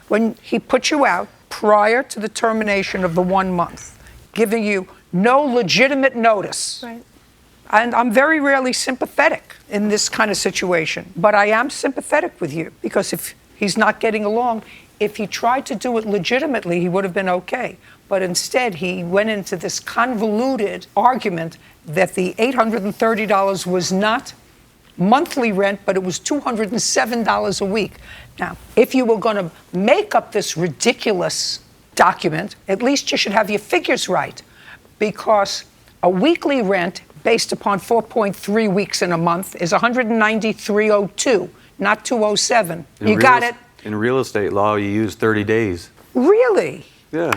when he put you out prior to the termination of the 1 month, giving you no legitimate notice. Right. And I'm very rarely sympathetic in this kind of situation, but I am sympathetic with you because if he's not getting along, if he tried to do it legitimately, he would have been okay. But instead, he went into this convoluted argument that the $830 was not monthly rent, but it was $207 a week. Now, if you were going to make up this ridiculous document, at least you should have your figures right, because a weekly rent based upon 4.3 weeks in a month is $193.02, not $207. You got it? In real estate law, you use 30 days. Really? Yeah.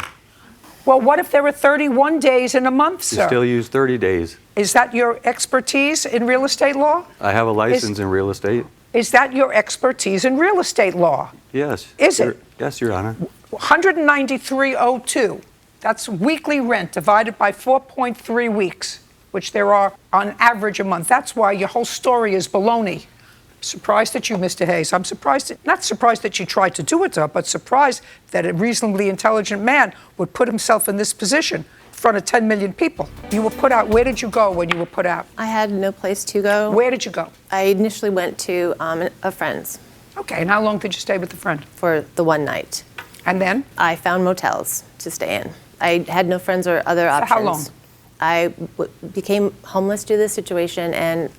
Well, what if there were 31 days in a month, sir? You still use 30 days. Is that your expertise in real estate law? I have a license in real estate. Is that your expertise in real estate law? Yes. Is it? Yes, Your Honor. $193.02. That's weekly rent divided by 4.3 weeks, which there are on average a month. That's why your whole story is baloney. Surprised at you, Mr. Hayes. I'm surprised, not surprised that you tried to do it, but surprised that a reasonably intelligent man would put himself in this position in front of 10 million people. You were put out. Where did you go when you were put out? I had no place to go. Where did you go? I initially went to a friend's. Okay, and how long did you stay with the friend? For the one night. And then? I found motels to stay in. I had no friends or other options. For how long? I became homeless due to this situation and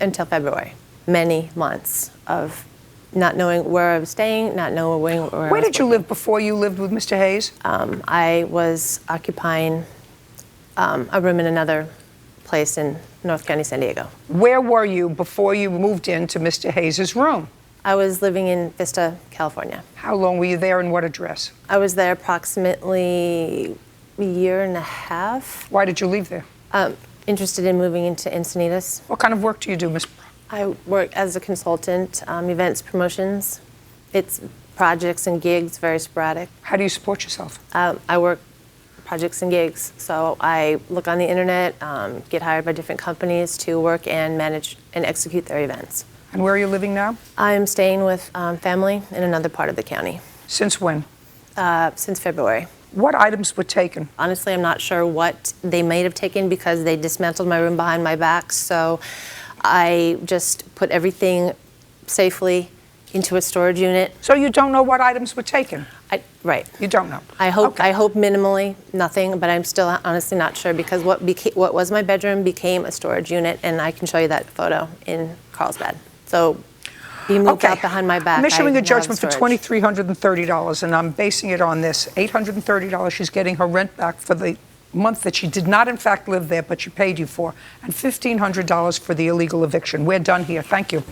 until February. Many months of not knowing where I was staying, not knowing where I was Where did you working. live before you lived with Mr. Hayes? I was occupying a room in another place in North County, San Diego. Where were you before you moved into Mr. Hayes' room? I was living in Vista, California. How long were you there and what address? I was there approximately a year and a half. Why did you leave there? Interested in moving into Encinitas. What kind of work do you do, Miss? I work as a consultant, events, promotions. It's projects and gigs, very sporadic. How do you support yourself? I work projects and gigs. So I look on the internet, get hired by different companies to work and manage and execute their events. And where are you living now? I'm staying with family in another part of the county. Since when? Since February. What items were taken? Honestly, I'm not sure what they might have taken because they dismantled my room behind my back. So I just put everything safely into a storage unit. So you don't know what items were taken? Right. You don't know? I hope. Okay. I hope minimally nothing, but I'm still honestly not sure because what was my bedroom became a storage unit, and I can show you that photo in Carlsbad. So he moved out behind my back. I'm issuing I a judgment for storage. $2,330, and I'm basing it on this. $830, she's getting her rent back for the month that she did not in fact live there, but she paid you for, and $1,500 for the illegal eviction. We're done here. Thank you.